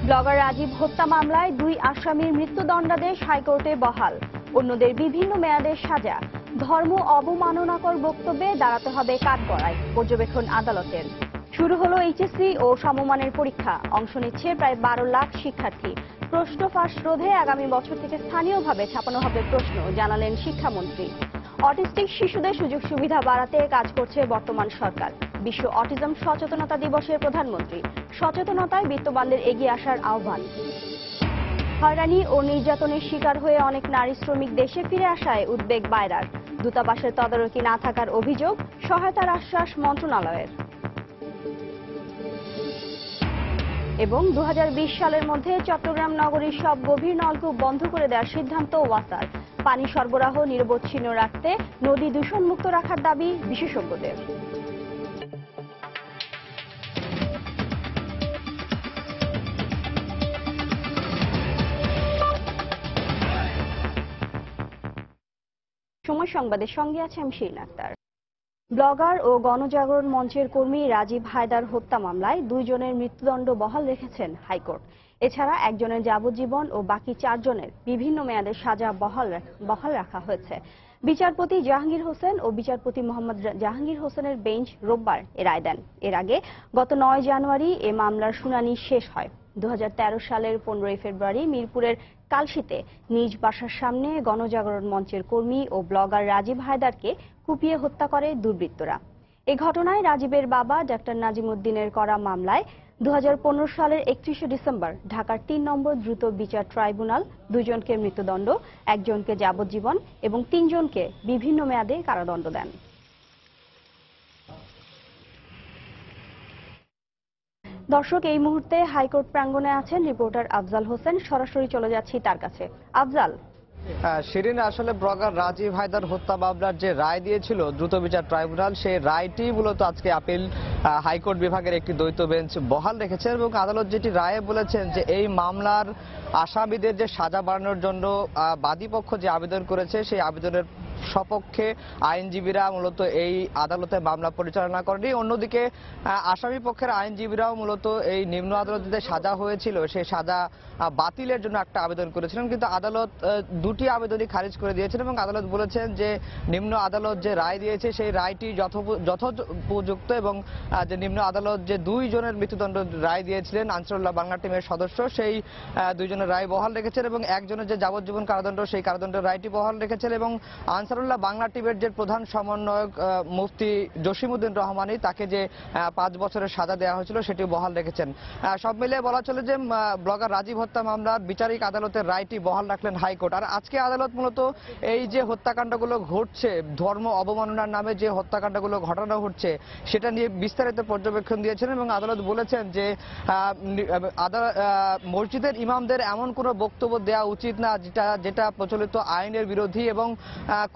Blogger Rajib হত্যা মামলায় 2 আসামির মৃত্যুদণ্ডাদেশ হাইকোর্টে বহাল। অন্যদের বিভিন্ন মেয়াদের সাজা। ধর্ম অবমাননাকর বক্তব্যে দাঁড়াতে হবে কাঠগড়ায়, পর্যবেক্ষণ আদালতের। শুরু হলো এইচএসসি ও সমমানের পরীক্ষা। অংশ নিচ্ছে প্রায় 12 লাখ শিক্ষার্থী। প্রশ্ন ফাঁস রোধে আগামী বছর থেকে স্থানীয়ভাবে ছাপানো হবে প্রশ্ন, জানালেন শিক্ষামন্ত্রী। অটিস্টিক শিশুদের সুযোগ সুবিধা বাড়াতে কাজ করছে বর্তমান সরকার। বিশ্ব অটিজম সচেতনতা দিবসের প্রধানমন্ত্রী। সচেতনতায় বিত্তবানদের এগিয়ে আসার আহ্বান। হয়রানি ও নির্যাতনের শিকার হয়ে অনেক নারী শ্রমিক দেশে ফিরে আসায় উদ্বেগ বায়রার। দূতাবাসের তদারকি না থাকার অভিযোগ, সহায়তার আশ্বাস মন্ত্রণালয়ের। এবং 2020 সালের মধ্যে চট্টগ্রাম নগরীর সব গভীর নলকূপ বন্ধ করে দেওয়ার সিদ্ধান্ত ওয়াসার। পানি সরবরাহ নিরবচ্ছিন্ন রাখতে নদী দূষণমুক্ত রাখার দাবি বিশেষজ্ঞদের। সময় সংবাদের সঙ্গে আছে আমি শিরিন আক্তার। ব্লগার ও গণজাগরণ মঞ্চের কর্মী রাজীব হায়দার হত্যা মামলায় 2 জনের মৃত্যুদণ্ড বহাল রেখেছেন হাইকোর্ট। এছাড়া একজনের যাবজ্জীবন ও বাকি 4 জনের বিভিন্ন মেয়াদের সাজা বহাল রাখা হয়েছে। বিচারপতি জাহাঙ্গীর হোসেন ও বিচারপতি মোহাম্মদ জাহাঙ্গীর হোসেনের বেঞ্চ রোববার এ রায় দেন। এর আগে গত 9 জানুয়ারি এ মামলার শুনানি শেষ হয়। 2013 সালের 15 ফেব্রুয়ারি মিরপুরের কালশিতে নিজ বাসার সামনে গণজাগরণ মঞ্চের কর্মী ও ব্লগার রাজীব হায়দারকে কুপিয়ে হত্যা করে দুর্বৃত্তরা। এই ঘটনায় রাজীবের বাবা ডাক্তার নাজিম উদ্দিনের করা মামলায় 2015 সালের 31 ডিসেম্বর ঢাকার 3 নম্বর দ্রুত বিচার ট্রাইব্যুনাল 2 জনকে মৃত্যুদণ্ড, 1 জনকে যাবজ্জীবন এবং 3 জনকে বিভিন্ন মেয়াদে কারাদণ্ড দেন। দর্শক, এই মুহূর্তে হাইকোর্ট প্রাঙ্গণে আছেন রিপোর্টার আফজাল হোসেন। সরাসরি চলে যাচ্ছি তার কাছে। আফজাল। শিরিন, আসলে ব্লগার রাজীব হায়দার হত্যা মামলার যে রায় দিয়েছিল দ্রুত বিচার ট্রাইব্যুনাল, সেই রায়টি মূলত আজকে আপিল হাইকোর্ট বিভাগের একটি দ্বৈত বেঞ্চ বহাল রেখেছে এবং আদালত যেটি রায়ে বলেছেন যে এই মামলার আসামিদের যে সাজা বাড়ানোর জন্য বাদীপক্ষ যে আবেদন করেছে সেই আবেদনের সপক্ষে আইনজীবীরা মূলত এই আদালতে মামলা পরিচালনা করেনি। অন্যদিকে আসামি পক্ষের আইনজীবীরাও মূলত এই নিম্ন আদালতে যে সাজা হয়েছিল সেই সাজা বাতিলের জন্য একটা আবেদন করেছিলেন, কিন্তু আদালত দুটি আবেদনই খারিজ করে দিয়েছেন এবং আদালত বলেছেন যে নিম্ন আদালত যে রায় দিয়েছে সেই রায়টি যথোপযুক্ত এবং যে নিম্ন আদালত যে 2 জনের মৃত্যুদণ্ড রায় দিয়েছিলেন আনসারুল্লাহ বাংলা টিমের সদস্য, সেই 2 জনের রায় বহাল রেখেছেন এবং 1 জনের যে যাবজ্জীবন কারাদণ্ড সেই কারাদণ্ডের রায়টি বহাল রেখেছেন এবং আনসারুল্লাহ বাংলা টিমের যে প্রধান সমন্বয়ক মুফতি জসিমউদ্দিন রহমানী, তাকে যে 5 বছরের সাজা দেওয়া হয়েছিল সেটি বহাল রেখেছেন। সব মিলিয়ে বলা চলে যে ব্লগার রাজীব হত্যা মামলার বিচারিক আদালতের রায়টি বহাল রাখলেন হাইকোর্ট। আর আজকে আদালত মূলত এই যে হত্যাকাণ্ডগুলো ঘটছে, ধর্ম অবমাননার নামে যে হত্যাকাণ্ডগুলো ঘটানো হচ্ছে সেটা নিয়ে বিস্তারিত পর্যবেক্ষণ দিয়েছেন এবং আদালত বলেছেন যে মসজিদের ইমামদের এমন কোনো বক্তব্য দেওয়া উচিত না যেটা প্রচলিত আইনের বিরোধী এবং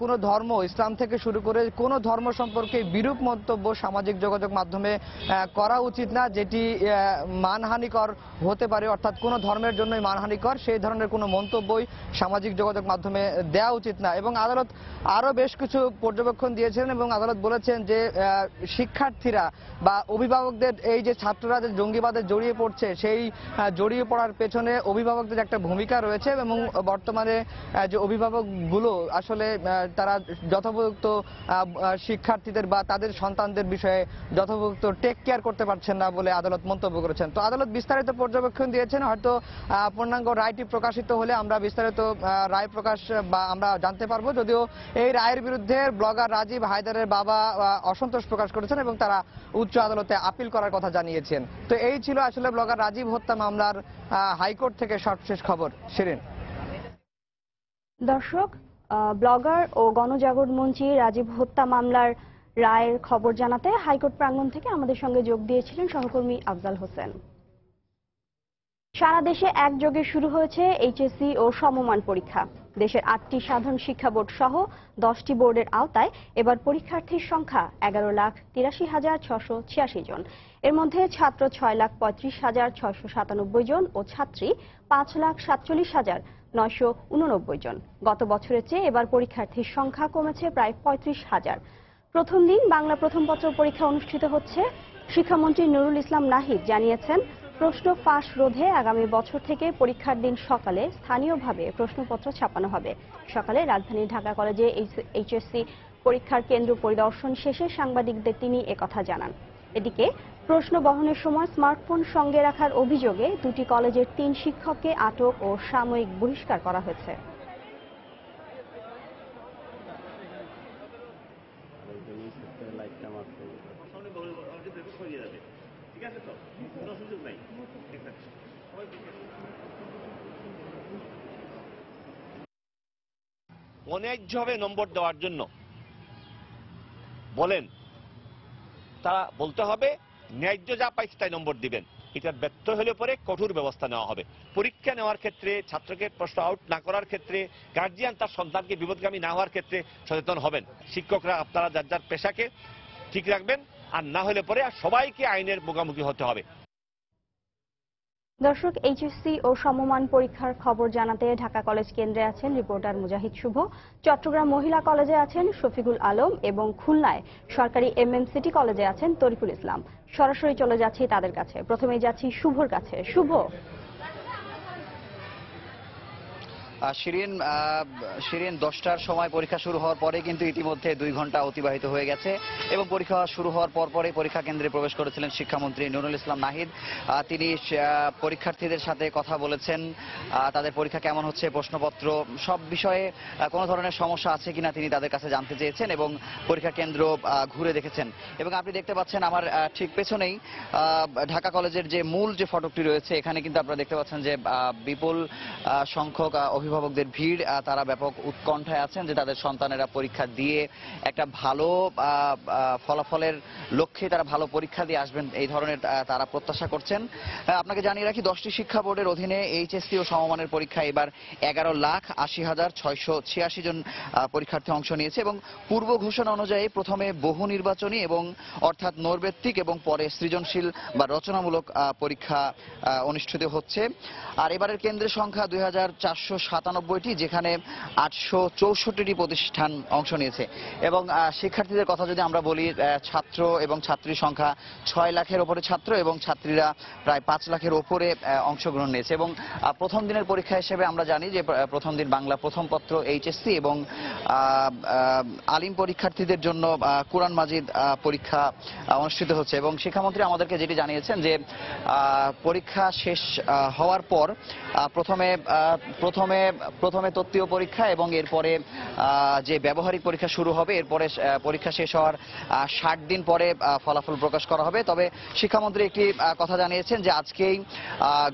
কোনো ধর্ম, ইসলাম থেকে শুরু করে কোনো ধর্ম সম্পর্কে বিরূপ মন্তব্য সামাজিক যোগাযোগ মাধ্যমে করা উচিত না, যেটি মানহানিকর হতে পারে, অর্থাৎ কোনো ধর্মের জন্যই মানহানিকর সেই ধরনের কোনো মন্তব্যই সামাজিক যোগাযোগ মাধ্যমে দেওয়া উচিত না। এবং আদালত আরো বেশ কিছু পর্যবেক্ষণ দিয়েছেন এবং আদালত বলেছেন যে শিক্ষার্থীরা বা অভিভাবকদের এই যে ছাত্ররা যে জঙ্গিবাদে জড়িয়ে পড়ছে সেই জড়িয়ে পড়ার পেছনে অভিভাবকদের একটা ভূমিকা রয়েছে এবং বর্তমানে যে অভিভাবকগুলো আসলে তারা যথোপযুক্ত শিক্ষার্থীদের বা তাদের সন্তানদের বিষয়ে যথোপযুক্ত টেক কেয়ার করতে পারছেন না বলে আদালত মন্তব্য করেছেন। তো আদালত বিস্তারিত পর্যবেক্ষণ দিয়েছেন, হয়তো পূর্ণাঙ্গ রায়টি প্রকাশিত হলে আমরা বিস্তারিত রায় প্রকাশ বা আমরা জানতে পারবো। যদিও এই রায়ের বিরুদ্ধে ব্লগার রাজীব হায়দারের বাবা অসন্তোষ প্রকাশ করেছেন এবং তারা উচ্চ আদালতে আপিল করার কথা জানিয়েছেন। তো এই ছিল আসলে ব্লগার রাজীব হত্যা মামলার হাইকোর্ট থেকে সর্বশেষ খবর। শিরিন। দর্শক, ব্লগার ও গণজাগরণ মঞ্চী রাজীব হত্যা মামলার রায়ের খবর জানাতে হাইকোর্ট প্রাঙ্গণ থেকে আমাদের সঙ্গে যোগ দিয়েছিলেন সহকর্মী আফজাল হোসেন। সারা দেশে একযোগে শুরু হয়েছে এইচএসসি ও সমমান পরীক্ষা। দেশের 8টি সাধারণ শিক্ষা বোর্ড সহ 10টি বোর্ডের আওতায় এবার পরীক্ষার্থীর সংখ্যা 11,83,686 জন। এর মধ্যে ছাত্র 6,35,697 জন ও ছাত্রী 5,47,989 জন। গত বছরের চেয়ে এবার পরীক্ষার্থীর সংখ্যা কমেছে প্রায় 35,000। প্রথম দিন বাংলা প্রথম পত্র পরীক্ষা অনুষ্ঠিত হচ্ছে। শিক্ষামন্ত্রী নুরুল ইসলাম নাহিদ জানিয়েছেন, প্রশ্ন ফাঁস রোধে আগামী বছর থেকে পরীক্ষার দিন সকালে স্থানীয়ভাবে প্রশ্নপত্র ছাপানো হবে। সকালে রাজধানীর ঢাকা কলেজে এইচএসসি পরীক্ষার কেন্দ্র পরিদর্শন শেষে সাংবাদিকদের তিনি একথা জানান। এদিকে প্রশ্ন বহনের সময় স্মার্টফোন সঙ্গে রাখার অভিযোগে দুটি কলেজের 3 শিক্ষককে আটক ও সাময়িক বহিষ্কার করা হয়েছে। অন্যায্যভাবে নম্বর দেওয়ার জন্য বলেন, তারা বলতে হবে ন্যায্য যা পাইছে তাই নম্বর দিবেন। এটা ব্যর্থ হলে পরে কঠোর ব্যবস্থা নেওয়া হবে। পরীক্ষা নেওয়ার ক্ষেত্রে, ছাত্রকে প্রশ্ন আউট না করার ক্ষেত্রে, গার্জিয়ান তার সন্তানকে বিপদগামী না হওয়ার ক্ষেত্রে সচেতন হবেন। শিক্ষকরা আপনারা যার যার পেশাকে ঠিক রাখবেন, আর না হলে পরে সবাইকে আইনের মুখোমুখি হতে হবে। দর্শক, এইচএসসি ও সমমান পরীক্ষার খবর জানাতে ঢাকা কলেজ কেন্দ্রে আছেন রিপোর্টার মুজাহিদ শুভ, চট্টগ্রাম মহিলা কলেজে আছেন শফিকুল আলম এবং খুলনায় সরকারি সিটি কলেজে আছেন তরিকুল ইসলাম। সরাসরি চলে যাচ্ছি তাদের কাছে। প্রথমেই যাচ্ছি শুভর কাছে। শুভ, শিরিন 10টার সময় পরীক্ষা শুরু হওয়ার পরে কিন্তু ইতিমধ্যে 2 ঘন্টা অতিবাহিত হয়ে গেছে এবং পরীক্ষা শুরু হওয়ার পরে পরীক্ষা কেন্দ্রে প্রবেশ করেছিলেন শিক্ষামন্ত্রী নুরুল ইসলাম নাহিদ। তিনি পরীক্ষার্থীদের সাথে কথা বলেছেন, তাদের পরীক্ষা কেমন হচ্ছে, প্রশ্নপত্র সব বিষয়ে কোনো ধরনের সমস্যা আছে কিনা তিনি তাদের কাছে জানতে চেয়েছেন এবং পরীক্ষা কেন্দ্র ঘুরে দেখেছেন। এবং আপনি দেখতে পাচ্ছেন আমার ঠিক পেছনেই ঢাকা কলেজের যে মূল যে ফটকটি রয়েছে, এখানে কিন্তু আপনারা দেখতে পাচ্ছেন যে বিপুল সংখ্যক অভিভাবকদের ভিড়। তারা ব্যাপক উৎকণ্ঠায় আছেন যে তাদের সন্তানেরা পরীক্ষা দিয়ে একটা ভালো ফলাফলের লক্ষ্যে তারা ভালো পরীক্ষা দিয়ে আসবেন, এই ধরনের তারা প্রত্যাশা করছেন। আপনাকে জানিয়ে রাখি, 10টি শিক্ষা বোর্ডের অধীনে এইচএসসি ও সমমানের পরীক্ষায় এবার 11,80,686 জন পরীক্ষার্থী অংশ নিয়েছে এবং পূর্ব ঘোষণা অনুযায়ী প্রথমে বহু নির্বাচনী এবং অর্থাৎ নৈর্ব্যক্তিক এবং পরে সৃজনশীল বা রচনামূলক পরীক্ষা অনুষ্ঠিত হচ্ছে। আর এবারের কেন্দ্রের সংখ্যা 2497টি, যেখানে 864টি প্রতিষ্ঠান অংশ নিয়েছে। এবং শিক্ষার্থীদের কথা যদি আমরা বলি, ছাত্র এবং ছাত্রীর সংখ্যা 6 লাখের ওপরে ছাত্র এবং ছাত্রীরা প্রায় 5 লাখের ওপরে অংশগ্রহণ নিয়েছে। এবং প্রথম দিনের পরীক্ষা হিসেবে আমরা জানি যে প্রথম দিন বাংলা প্রথম পত্র এইচএসসি এবং আলিম পরীক্ষার্থীদের জন্য কোরআন মাজিদ পরীক্ষা অনুষ্ঠিত হচ্ছে। এবং শিক্ষামন্ত্রী আমাদেরকে যেটি জানিয়েছেন যে পরীক্ষা শেষ হওয়ার পর প্রথমে তত্ত্বীয় পরীক্ষা এবং এরপরে যে ব্যবহারিক পরীক্ষা শুরু হবে, এরপরে পরীক্ষা শেষ হওয়ার 60 দিন পরে ফলাফল প্রকাশ করা হবে। তবে শিক্ষামন্ত্রী একটি কথা জানিয়েছেন যে আজকেই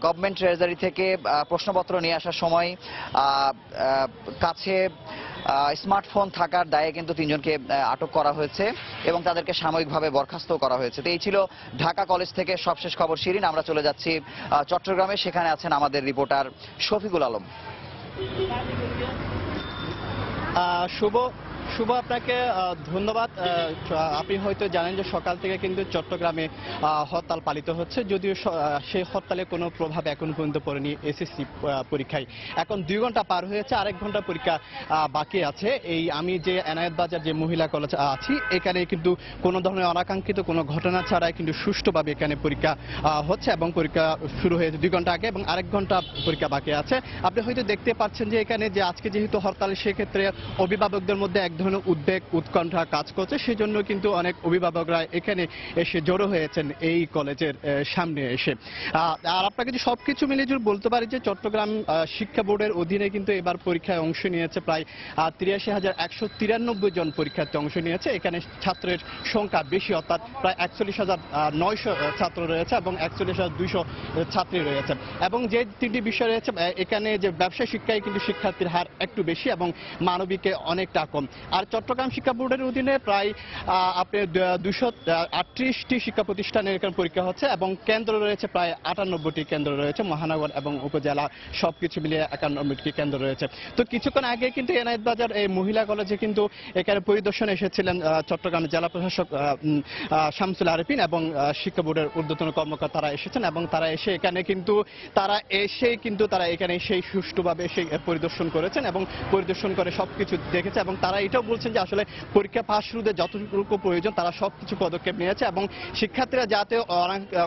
গভর্নমেন্ট ট্রেজারি থেকে প্রশ্নপত্র নিয়ে আসার সময় কাছে স্মার্টফোন থাকার দায়ে কিন্তু 3 জনকে আটক করা হয়েছে এবং তাদেরকে সাময়িকভাবে বরখাস্ত করা হয়েছে। তো এই ছিল ঢাকা কলেজ থেকে সবশেষ খবর। শিরিন, আমরা চলে যাচ্ছি চট্টগ্রামে, সেখানে আছেন আমাদের রিপোর্টার শফিকুল আলম। শুভ, আপনাকে ধন্যবাদ। আপনি হয়তো জানেন যে সকাল থেকে কিন্তু চট্টগ্রামে হরতাল পালিত হচ্ছে, যদিও সেই হরতালে কোনো প্রভাব এখন পর্যন্ত পড়েনি এসএসসি পরীক্ষায়। এখন 2 ঘন্টা পার হয়েছে, 1 ঘন্টা পরীক্ষা বাকি আছে। আমি যে এনায়েত বাজার যে মহিলা কলেজ আছি, এখানে কিন্তু কোনো ধরনের অনাকাঙ্ক্ষিত কোনো ঘটনা ছাড়াই কিন্তু সুষ্ঠুভাবে এখানে পরীক্ষা হচ্ছে এবং পরীক্ষা শুরু হয়েছে 2 ঘন্টা আগে এবং 1 ঘন্টা পরীক্ষা বাকি আছে। আপনি হয়তো দেখতে পাচ্ছেন যে এখানে যে আজকে যেহেতু হরতাল, সেক্ষেত্রে অভিভাবকদের মধ্যে এক ধরনের উদ্বেগ উৎকণ্ঠা কাজ করছে। সেজন্য কিন্তু অনেক অভিভাবকরা এখানে এসে জড়ো হয়েছেন এই কলেজের সামনে এসে। আর আপনাকে যে সবকিছু মিলিয়ে যদি বলতে পারি যে চট্টগ্রাম শিক্ষা বোর্ডের অধীনে কিন্তু এবার পরীক্ষায় অংশ নিয়েছে প্রায় 83,193 জন পরীক্ষার্থী অংশ নিয়েছে। এখানে ছাত্রের সংখ্যা বেশি, অর্থাৎ প্রায় 41,900 ছাত্র রয়েছে এবং 41,200 ছাত্রী রয়েছে। এবং যে 3টি বিষয় রয়েছে, এখানে যে ব্যবসায় শিক্ষায় কিন্তু শিক্ষার্থীর হার একটু বেশি এবং মানবিকে অনেকটা কম। আর চট্টগ্রাম শিক্ষা বোর্ডের অধীনে প্রায় আপনার 238টি শিক্ষা প্রতিষ্ঠানের এখানে পরীক্ষা হচ্ছে এবং কেন্দ্র রয়েছে প্রায় 98টি কেন্দ্র রয়েছে, মহানগর এবং উপজেলা সবকিছু মিলিয়ে 91টি কেন্দ্র রয়েছে। তো কিছুক্ষণ আগে কিন্তু এনায়েত বাজার এই মহিলা কলেজে কিন্তু এখানে পরিদর্শনে এসেছিলেন চট্টগ্রামের জেলা প্রশাসক শামসুল আরেফিন এবং শিক্ষা বোর্ডের ঊর্ধ্বতন কর্মকর্তারা এসেছেন এবং তারা এসে এখানে কিন্তু তারা এখানে সেই সুষ্ঠুভাবে সেই পরিদর্শন করেছেন এবং পরিদর্শন করে সবকিছু দেখেছে এবং তারা এটা এটাও বলছেন যে আসলে পরীক্ষা পাস শুরুতে যতটুকু প্রয়োজন তারা সবকিছু পদক্ষেপ নিয়েছে এবং শিক্ষার্থীরা যাতে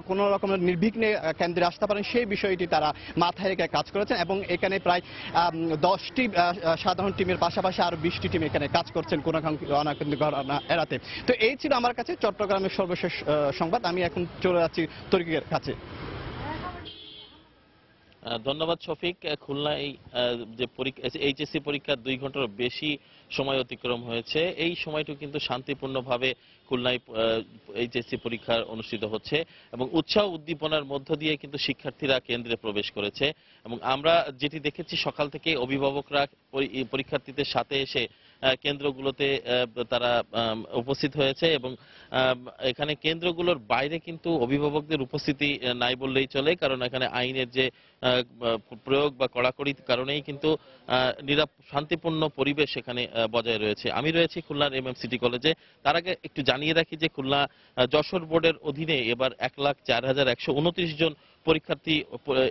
কোনো রকমের নির্বিঘ্নে কেন্দ্রে আসতে পারেন সেই বিষয়টি তারা মাথায় রেখে কাজ করেছেন এবং এখানে প্রায় 10টি সাধারণ টিমের পাশাপাশি আরো 20টি টিম এখানে কাজ করছেন অনাকাঙ্ক্ষিত ঘটনা এড়াতে। তো এই ছিল আমার কাছে চট্টগ্রামের সর্বশেষ সংবাদ। আমি এখন চলে যাচ্ছি তরিকের কাছে। ধন্যবাদ শফিক। খুলনায় যে এইচএসসি পরীক্ষার 2 ঘন্টার বেশি সময় অতিক্রম হয়েছে। এই সময়টুকু কিন্তু শান্তিপূর্ণভাবে খুলনায় এইচএসসি পরীক্ষা অনুষ্ঠিত হচ্ছে এবং উৎসাহ উদ্দীপনার মধ্য দিয়ে কিন্তু শিক্ষার্থীরা কেন্দ্রে প্রবেশ করেছে এবং আমরা যেটি দেখেছি সকাল থেকে অভিভাবকরা পরীক্ষার্থীদের সাথে এসে কেন্দ্রগুলোতে তারা উপস্থিত হয়েছে এবং এখানে কেন্দ্রগুলোর বাইরে কিন্তু অভিভাবকদের উপস্থিতি নাই বললেই চলে, কারণ এখানে আইনের যে প্রয়োগ বা কড়াকড়ির কারণেই কিন্তু শান্তিপূর্ণ পরিবেশ এখানে বজায় রয়েছে। আমি রয়েছি খুলনার সিটি কলেজে। তার আগে একটু জানিয়ে রাখি যে খুলনা যশোর বোর্ডের অধীনে এবার 1,04,129 জন পরীক্ষার্থী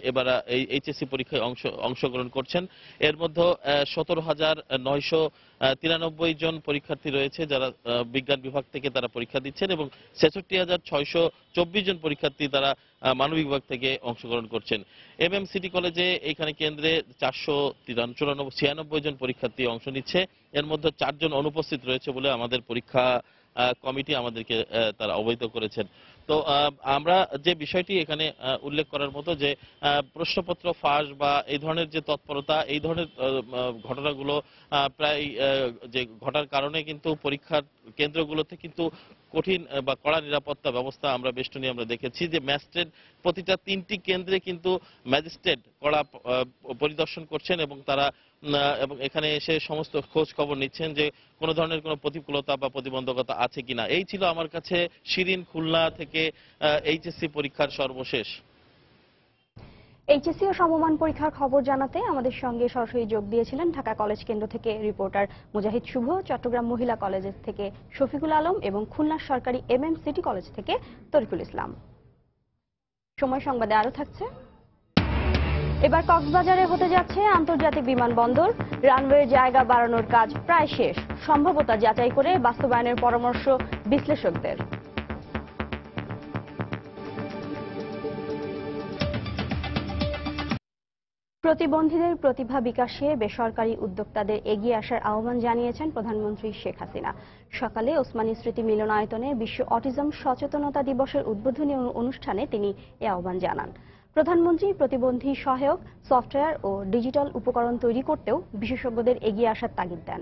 এবার এইচএসসি পরীক্ষায় অংশগ্রহণ করছেন। এর মধ্যে 17,993 জন পরীক্ষার্থী রয়েছে যারা বিজ্ঞান বিভাগ থেকে তারা পরীক্ষা দিচ্ছেন এবং 66,624 জন পরীক্ষার্থী তারা মানবিক বিভাগ থেকে অংশগ্রহণ করছেন। সিটি কলেজে এখানে কেন্দ্রে 496 জন পরীক্ষার্থী অংশ নিচ্ছে। এর মধ্যে 4 জন অনুপস্থিত রয়েছে বলে আমাদের পরীক্ষা কমিটি আমাদেরকে তারা অবহিত করেছেন। তো আমরা যে বিষয়টি এখানে উল্লেখ করার মতো যে প্রশ্নপত্র ফাঁস বা এই ধরনের যে তৎপরতা, এই ধরনের ঘটনাগুলো প্রায় যে ঘটার কারণে কিন্তু পরীক্ষার কেন্দ্রগুলোতে কিন্তু কঠিন বা কড়া নিরাপত্তা ব্যবস্থা আমরা বেষ্টনী আমরা দেখেছি যে ম্যাজিস্ট্রেট প্রতিটা 3টি কেন্দ্রে কিন্তু ম্যাজিস্ট্রেট কড়া পরিদর্শন করছেন এবং তারা এবং এখানে এসে সমস্ত খোঁজ খবর নিচ্ছেন যে কোনো ধরনের কোনো প্রতিকূলতা বা প্রতিবন্ধকতা আছে কিনা। এই ছিল আমার কাছে শিরিন খুলনা থেকে এইচএসসি পরীক্ষার সর্বশেষ। এইচএসসি ও সমমান পরীক্ষার খবর জানাতে আমাদের সঙ্গে সরাসরি যোগ দিয়েছিলেন ঢাকা কলেজ কেন্দ্র থেকে রিপোর্টার মুজাহিদ শুভ, চট্টগ্রাম মহিলা কলেজ থেকে শফিকুল আলম এবং খুলনা সরকারি সিটি কলেজ থেকে তরিকুল ইসলাম। সময় সংবাদে আরো থাকছে। এবার কক্সবাজারে হতে যাচ্ছে আন্তর্জাতিক বিমানবন্দর। রানওয়ের জায়গা বাড়ানোর কাজ প্রায় শেষ, সম্ভাব্যতা যাচাই করে বাস্তবায়নের পরামর্শ বিশ্লেষকদের। প্রতিবন্ধীদের প্রতিভা বিকাশে বেসরকারি উদ্যোক্তাদের এগিয়ে আসার আহ্বান জানিয়েছেন প্রধানমন্ত্রী শেখ হাসিনা। সকালে ওসমানী স্মৃতি মিলনায়তনে বিশ্ব অটিজম সচেতনতা দিবসের উদ্বোধনী অনুষ্ঠানে তিনি এ আহ্বান জানান। প্রধানমন্ত্রী প্রতিবন্ধী সহায়ক সফটওয়্যার ও ডিজিটাল উপকরণ তৈরি করতেও বিশেষজ্ঞদের এগিয়ে আসার তাগিদ দেন।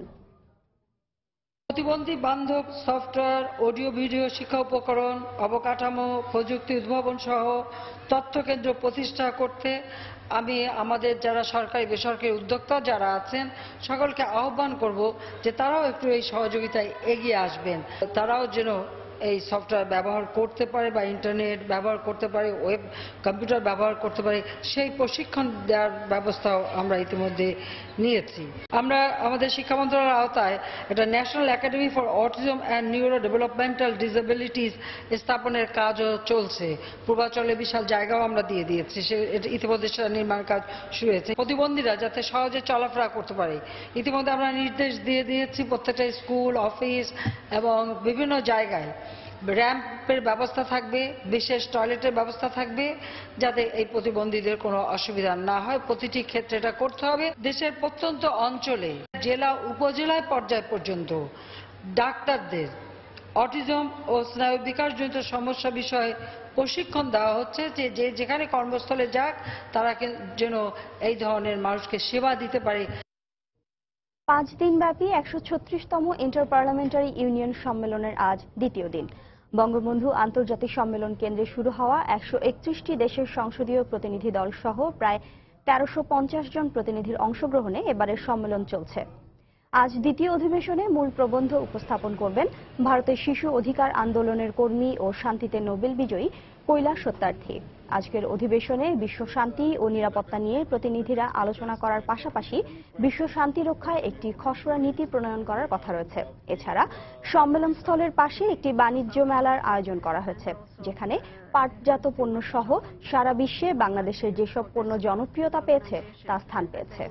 প্রতিবন্ধী বান্ধব সফটওয়্যার, অডিও ভিডিও শিক্ষা উপকরণ, অবকাঠামো, প্রযুক্তি উদ্ভাবন সহ তথ্য কেন্দ্র প্রতিষ্ঠা করতে আমি আমাদের যারা সরকারি বেসরকারি উদ্যোক্তা যারা আছেন সকলকে আহ্বান করব যে তারাও একটু এই সহযোগিতায় এগিয়ে আসবেন। তারাও যেন এই সফটওয়্যার ব্যবহার করতে পারে বা ইন্টারনেট ব্যবহার করতে পারে, ওয়েব কম্পিউটার ব্যবহার করতে পারে, সেই প্রশিক্ষণ দেওয়ার ব্যবস্থাও আমরা ইতিমধ্যে নিয়েছি। আমরা আমাদের শিক্ষা মন্ত্রণালয়ের আওতায় একটা national academy for autism and neuro developmental disabilities স্থাপনের কাজও চলছে। পূর্বাঞ্চলে বিশাল জায়গাও আমরা দিয়ে দিয়েছি, ইতিমধ্যে সেটা নির্মাণ কাজ শুরু হয়েছে। প্রতিবন্ধীরা যাতে সহজে চলাফেরা করতে পারে ইতিমধ্যে আমরা নির্দেশ দিয়ে দিয়েছি প্রত্যেকটা স্কুল, অফিস এবং বিভিন্ন জায়গায় র্যাম্পের ব্যবস্থা থাকবে, বিশেষ টয়লেটের ব্যবস্থা থাকবে যাতে এই প্রতিবন্ধীদের কোনো অসুবিধা না হয়। প্রতিটি ক্ষেত্রে এটা করতে হবে। দেশের প্রত্যন্ত অঞ্চলে জেলা উপজেলায় পর্যায় পর্যন্ত ডাক্তারদের অটিজম ও স্নায়ু বিকাশজনিত সমস্যা বিষয়ে প্রশিক্ষণ দেওয়া হচ্ছে যে যেখানে কর্মস্থলে যাক তারা যেন এই ধরনের মানুষকে সেবা দিতে পারে। 5 দিনব্যাপী 136তম ইন্টার পার্লামেন্টারি ইউনিয়ন সম্মেলনের আজ দ্বিতীয় দিন। বঙ্গবন্ধু আন্তর্জাতিক সম্মেলন কেন্দ্রে শুরু হওয়া 131টি দেশের সংসদীয় প্রতিনিধি দল সহ প্রায় 1350 জন প্রতিনিধির অংশগ্রহণে এবারের সম্মেলন চলছে। আজ দ্বিতীয় অধিবেশনে মূল প্রবন্ধ উপস্থাপন করবেন ভারতের শিশু অধিকার আন্দোলনের কর্মী ও শান্তিতে নোবেল বিজয়ী কৈলাস সত্যার্থী। আজকের অধিবেশনে বিশ্ব শান্তি ও নিরাপত্তা নিয়ে প্রতিনিধিরা আলোচনা করার পাশাপাশি বিশ্ব শান্তি রক্ষায় একটি খসড়া নীতি প্রণয়ন করার কথা রয়েছে। এছাড়া সম্মেলনস্থলের পাশে একটি বাণিজ্য মেলার আয়োজন করা হয়েছে, যেখানে পাটজাত পণ্য সহ সারা বিশ্বে বাংলাদেশের যেসব পণ্য জনপ্রিয়তা পেয়েছে তা স্থান পেয়েছে।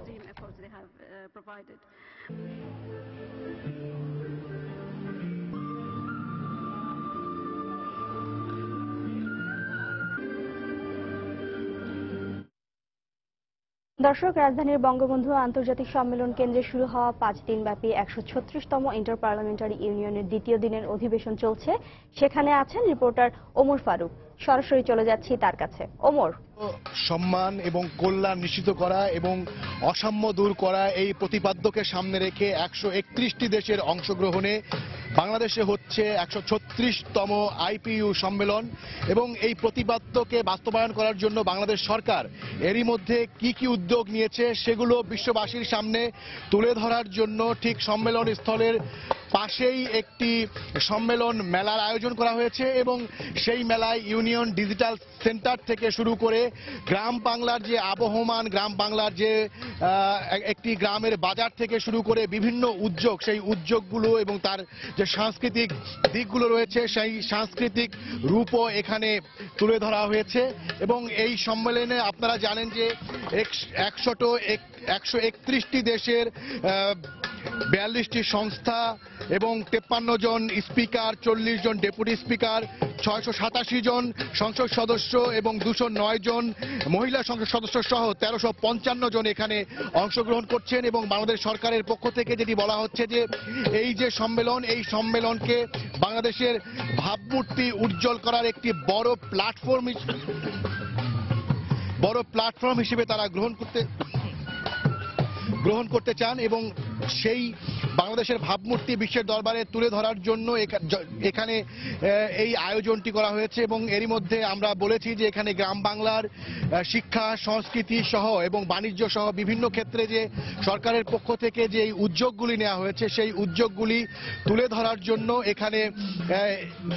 দর্শক, রাজধানীর বঙ্গবন্ধু আন্তর্জাতিক সম্মেলন কেন্দ্রে শুরু হওয়া 5 দিনব্যাপী 136তম ইন্টার পার্লামেন্টারি ইউনিয়নের দ্বিতীয় দিনের অধিবেশন চলছে। সেখানে আছেন রিপোর্টার ওমর ফারুক। সরাসরি চলে যাচ্ছি তার কাছে। ওমর, সম্মান এবং কল্যাণ নিশ্চিত করা এবং অসাম্য দূর করা এই প্রতিপাদ্যকে সামনে রেখে 131টি দেশের অংশগ্রহণে বাংলাদেশে হচ্ছে 136তম আইপিইউ সম্মেলন এবং এই প্রতিপাদ্যকে বাস্তবায়ন করার জন্য বাংলাদেশ সরকার এরই মধ্যে কি কি উদ্যোগ নিয়েছে সেগুলো বিশ্ববাসীর সামনে তুলে ধরার জন্য ঠিক সম্মেলন স্থলের পাশেই একটি সম্মেলন মেলার আয়োজন করা হয়েছে এবং সেই মেলায় ইউনিয়ন ডিজিটাল সেন্টার থেকে শুরু করে গ্রাম বাংলার যে আবহমান, গ্রাম বাংলার যে একটি গ্রামের বাজার থেকে শুরু করে বিভিন্ন উদ্যোগ, সেই উদ্যোগগুলো এবং তার যে সাংস্কৃতিক দিকগুলো রয়েছে সেই সাংস্কৃতিক রূপও এখানে তুলে ধরা হয়েছে। এবং এই সম্মেলনে আপনারা জানেন যে 131টি দেশের 42টি সংস্থা এবং 53 জন স্পিকার, 40 জন ডেপুটি স্পিকার, 687 জন সংসদ সদস্য এবং 209 জন মহিলা সংসদ সদস্য সহ 1355 জন এখানে অংশগ্রহণ করছেন। এবং বাংলাদেশ সরকারের পক্ষ থেকে যেটি বলা হচ্ছে যে এই যে সম্মেলন, এই সম্মেলনকে বাংলাদেশের ভাবমূর্তি উজ্জ্বল করার একটি বড় প্ল্যাটফর্ম হিসেবে তারা গ্রহণ করতে চান এবং সেই বাংলাদেশের ভাবমূর্তি বিশ্বের দরবারে তুলে ধরার জন্য এখানে এই আয়োজনটি করা হয়েছে। এবং এরই মধ্যে আমরা বলেছি যে এখানে গ্রাম বাংলার শিক্ষা, সংস্কৃতি সহ এবং বাণিজ্য সহ বিভিন্ন ক্ষেত্রে যে সরকারের পক্ষ থেকে যে এই উদ্যোগগুলি নেওয়া হয়েছে সেই উদ্যোগগুলি তুলে ধরার জন্য এখানে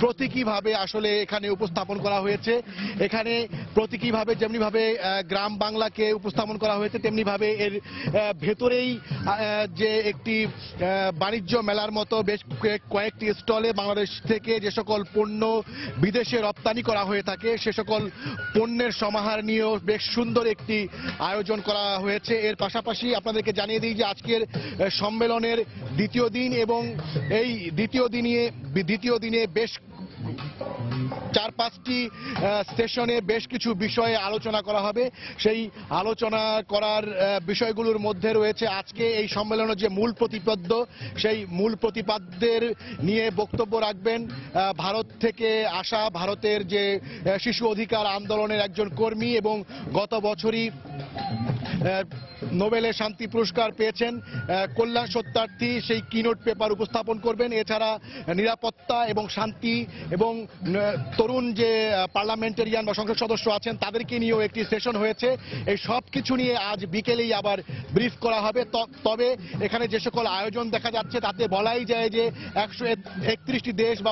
প্রতীকীভাবে আসলে এখানে উপস্থাপন করা হয়েছে। এখানে প্রতীকীভাবে যেমনিভাবে গ্রাম বাংলাকে উপস্থাপন করা হয়েছে তেমনিভাবে এর ভেতরেই যে একটি বাণিজ্য মেলার মতো বেশ কয়েকটি স্টলে বাংলাদেশ থেকে যে সকল পণ্য বিদেশে রপ্তানি করা হয়ে থাকে সে সকল পণ্যের সমাহার নিয়েও বেশ সুন্দর একটি আয়োজন করা হয়েছে। এর পাশাপাশি আপনাদেরকে জানিয়ে দিই যে আজকের সম্মেলনের দ্বিতীয় দিন এবং এই দ্বিতীয় দিনে বেশ 4-5টি সেশনে বেশ কিছু বিষয়ে আলোচনা করা হবে। সেই আলোচনা করার বিষয়গুলোর মধ্যে রয়েছে আজকে এই সম্মেলনের যে মূল প্রতিপাদ্য, সেই মূল প্রতিপাদ্যের নিয়ে বক্তব্য রাখবেন ভারত থেকে আসা, ভারতের যে শিশু অধিকার আন্দোলনের একজন কর্মী এবং গত বছরই নোবেলের শান্তি পুরস্কার পেয়েছেন কল্যাণ সত্যার্থী, সেই কিনোট পেপার উপস্থাপন করবেন। এছাড়া নিরাপত্তা এবং শান্তি এবং তরুণ যে পার্লামেন্টারিয়ান বা সংসদ সদস্য আছেন তাদেরকে নিয়েও একটি সেশন হয়েছে। এই সব কিছু নিয়ে আজ বিকেলেই আবার ব্রিফ করা হবে। তবে এখানে যে সকল আয়োজন দেখা যাচ্ছে তাতে বলাই যায় যে 131টি দেশ বা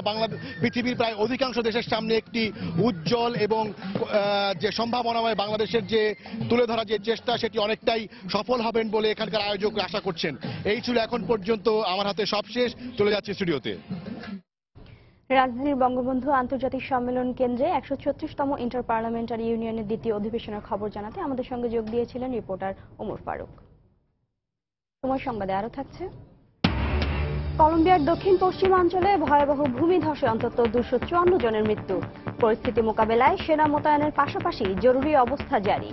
পৃথিবীর প্রায় অধিকাংশ দেশের সামনে একটি উজ্জ্বল এবং যে সম্ভাবনাময় বাংলাদেশের যে তুলে ধরা যে চেষ্টা সেটি অনেকটাই সফল হবেন বলে এখানকার আয়োজক আশা করছেন। এই ছিল এখন পর্যন্ত আমার হাতে সবশেষ। চলে যাচ্ছি স্টুডিওতে। রাজধানীর বঙ্গবন্ধু আন্তর্জাতিক সম্মেলন কেন্দ্রে 136তম ইন্টার পার্লামেন্টারি ইউনিয়নের দ্বিতীয় অধিবেশনের খবর জানাতে আমাদের সঙ্গে যোগ দিয়েছিলেন রিপোর্টার ওমর ফারুক। সময় সংবাদে আরো থাকছে। কলম্বিয়ার দক্ষিণ পশ্চিমাঞ্চলে ভয়াবহ ভূমিধসে অন্তত 254 জনের মৃত্যু। পরিস্থিতি মোকাবেলায় সেনা মোতায়েনের পাশাপাশি জরুরি অবস্থা জারি।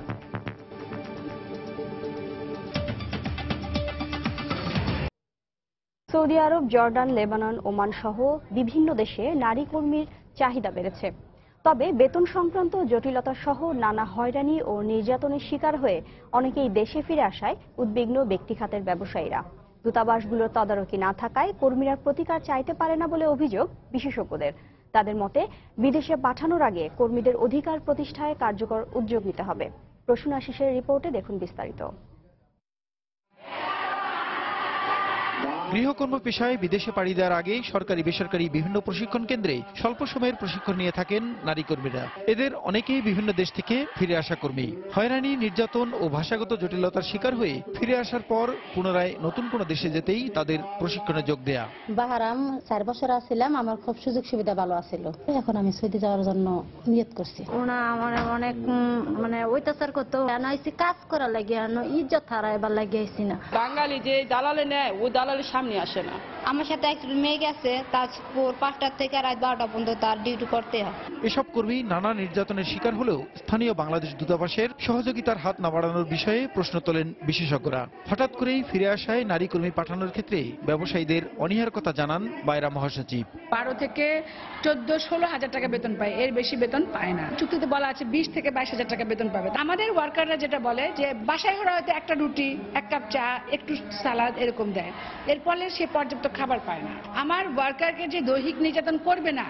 সৌদি আরব, জর্ডান, লেবানন, ওমান সহ বিভিন্ন দেশে নারী কর্মীর চাহিদা বেড়েছে। তবে বেতন সংক্রান্ত জটিলতা সহ নানা হয়রানি ও নির্যাতনের শিকার হয়ে অনেকেই দেশে ফিরে আসায় উদ্বিগ্ন ব্যক্তিখাতের ব্যবসায়ীরা। দূতাবাসগুলোর তদারকি না থাকায় কর্মীরা প্রতিকার চাইতে পারে না বলে অভিযোগ বিশেষজ্ঞদের। তাদের মতে বিদেশে পাঠানোর আগে কর্মীদের অধিকার প্রতিষ্ঠায় কার্যকর উদ্যোগ নিতে হবে। প্রসূন আশিসের রিপোর্টে দেখুন বিস্তারিত। গৃহকর্ম পেশায় বিদেশে পাড়ি দেওয়ার আগেই সরকারি বেসরকারি বিভিন্ন প্রশিক্ষণ কেন্দ্রে স্বল্প সময়ের প্রশিক্ষণ নিয়ে থাকেন নারী কর্মীরা। এদের অনেকেই বিভিন্ন দেশ থেকে ফিরে আসা কর্মী। হয়রানি, নির্যাতন ও ভাষাগত জটিলতার শিকার হয়ে ফিরে আসার পর পুনরায় নতুন কোনো দেশে যেতেই তাদের প্রশিক্ষণে যোগ দেয়া। বাহারাম 4 বছর আসছিলাম, আমার খুব সুযোগ সুবিধা ভালো আছিল। এখন আমি সৌদি যাওয়ার জন্য নিয়ত করছি। ওনা আমার অনেক অত্যাচার করতো, কাজ করার লাগে ইজ্জত হারাইবার লাগে আইছি না। বাঙালি যে দালালে নেয় ও দালালের সামনে আসে না। আমার সাথে এক মেয়ে গেছে, তার 5টা থেকে রাত 12টা পর্যন্ত তার ডিউটি করতে হয়। এসব কর্মী নানা নির্যাতনের শিকার হলেও স্থানীয় বাংলাদেশ দূতাবাসের সহযোগিতার হাত না বাড়ানোর বিষয়ে প্রশ্ন তোলেন বিশেষজ্ঞরা। হঠাৎ করেই ফিরে আসায় নারী কর্মী পাঠানোর ক্ষেত্রে ব্যবসায়ীদের অনীহার কথা জানান বায়রা মহাসচিব। 12 থেকে 14-16 হাজার টাকা বেতন পায়, এর বেশি বেতন পায় না। চুক্তিতে বলা আছে 20 থেকে 22 হাজার টাকা বেতন পাবে। আমাদের ওয়ার্কাররা যেটা বলে যে বাসায় ওরা হয়তো একটা রুটি, এক কাপ চা, একটু সালাদ এরকম দেয়, এর ফলে সে পর্যাপ্ত খাবার পায় না। আমার ওয়ার্কারকে যে দৈহিক নির্যাতন করবে না,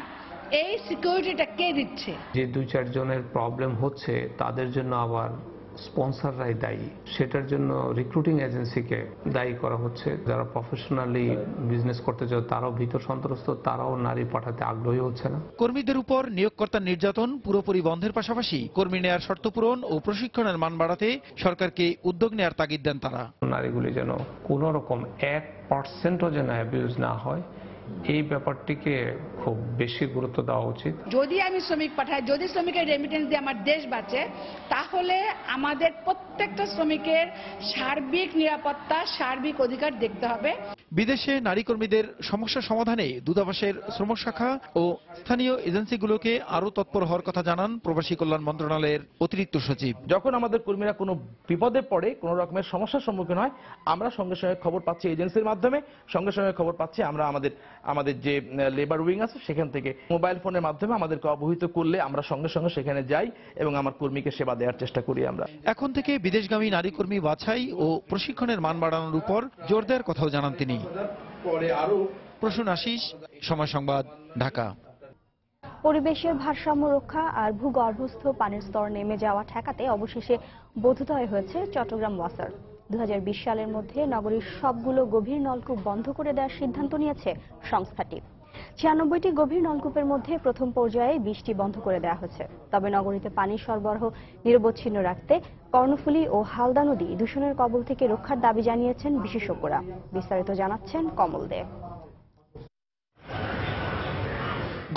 এই সিকিউরিটিটা কে দিচ্ছে? যে 2-4 জনের প্রবলেম হচ্ছে তাদের জন্য আবার স্পন্সররাই দায়ী, সেটার জন্য রিক্রুটিং এজেন্সিকে দায়ী করা হচ্ছে। যারা প্রফেশনালি বিজনেস করতে চায় তারাও ভীত সন্ত্রস্ত, তারাও নারী পাঠাতে আগ্রহী হচ্ছে না। কর্মীদের উপর নিয়োগকর্তার নির্যাতন পুরোপুরি বন্ধের পাশাপাশি কর্মী নেয়ার শর্ত পূরণ ও প্রশিক্ষণের মান বাড়াতে সরকারকে উদ্যোগ নেয়ার তাগিদ দেন তারা। নারীগুলি যেন কোনো রকম 1%ও যেন অ্যাবিউজ না হয়, এই ব্যাপারটিকে খুব বেশি গুরুত্ব দেওয়া উচিত। যদি আমি শ্রমিক পাঠাই, যদি শ্রমিকের রেমিটেন্স দিয়ে আমার দেশ বাঁচে, তাহলে আমাদের প্রত্যেকটা শ্রমিকের সার্বিক নিরাপত্তা, সার্বিক অধিকার দেখতে হবে। বিদেশে নারী কর্মীদের সমস্যা সমাধানে দূতাবাসের শ্রম শাখা ও স্থানীয় এজেন্সিগুলোকে আরও তৎপর হওয়ার কথা জানান প্রবাসী কল্যাণ মন্ত্রণালয়ের অতিরিক্ত সচিব। যখন আমাদের কর্মীরা কোনো বিপদে পড়ে, কোনো রকমের সমস্যার সম্মুখীন হয়, আমরা সঙ্গে সঙ্গে খবর পাচ্ছি এজেন্সির মাধ্যমে, সঙ্গে সঙ্গে খবর পাচ্ছি আমরা আমাদের যে লেবার উইং আছে সেখান থেকে মোবাইল ফোনের মাধ্যমে আমাদেরকে অবহিত করলে আমরা সঙ্গে সঙ্গে সেখানে যাই এবং আমার কর্মীকে সেবা দেওয়ার চেষ্টা করি। আমরা এখন থেকে বিদেশগামী নারী কর্মী বাছাই ও প্রশিক্ষণের মান বাড়ানোর উপর জোর দেওয়ার কথাও জানান তিনি। প্রসূন আশিস, সময় সংবাদ, ঢাকা। পরিবেশের ভারসাম্য রক্ষা আর ভূগর্ভস্থ পানির স্তর নেমে যাওয়া ঠেকাতে অবশেষে বোধোদয় হয়েছে চট্টগ্রাম ওয়াসার। 2020 সালের মধ্যে নগরীর সবগুলো গভীর নলকূপ বন্ধ করে দেওয়ার সিদ্ধান্ত নিয়েছে সংস্থাটি। 96টি গভীর নলকূপের মধ্যে প্রথম পর্যায়ে 20টি বন্ধ করে দেওয়া হয়েছে। তবে নগরীতে পানি সরবরাহ নিরবচ্ছিন্ন রাখতে কর্ণফুলী ও হালদা নদী দূষণের কবল থেকে রক্ষার দাবি জানিয়েছেন বিশেষজ্ঞরা। বিস্তারিত জানাচ্ছেন কমল দে।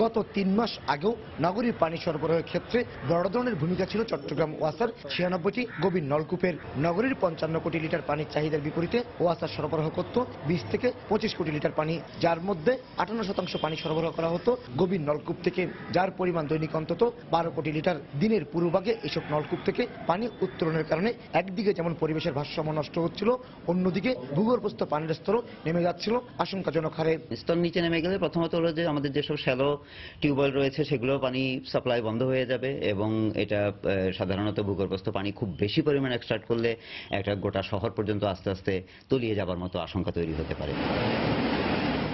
গত 3 মাস আগেও নগরীর পানি সরবরাহের ক্ষেত্রে বড় ধরনের ভূমিকা ছিল চট্টগ্রাম ওয়াসার 96টি গভীর নলকূপের। নগরীর 55 কোটি লিটার পানির চাহিদার বিপরীতে ওয়াসা সরবরাহ করত 20 থেকে 25 কোটি লিটার পানি, যার মধ্যে 58% পানি সরবরাহ করা হতো গভীর নলকূপ থেকে, যার পরিমাণ দৈনিক অন্তত 12 কোটি লিটার। দিনের পূর্বভাগে এসব নলকূপ থেকে পানি উত্তোলনের কারণে একদিকে যেমন পরিবেশের ভারসাম্য নষ্ট হচ্ছিল, অন্যদিকে ভূগর্ভস্থ পানির স্তরও নেমে যাচ্ছিল আশঙ্কাজনক হারে। স্তর নিচে নেমে গেলে প্রথমত হলো যে আমাদের যেসব শ্যালো টিউবওয়েল রয়েছে সেগুলো পানি সাপ্লাই বন্ধ হয়ে যাবে এবং এটা সাধারণত ভূগর্ভস্থ পানি খুব বেশি পরিমাণ এক্সট্রাক্ট করলে একটা গোটা শহর পর্যন্ত আস্তে আস্তে তলিয়ে যাবার মতো আশঙ্কা তৈরি হতে পারে।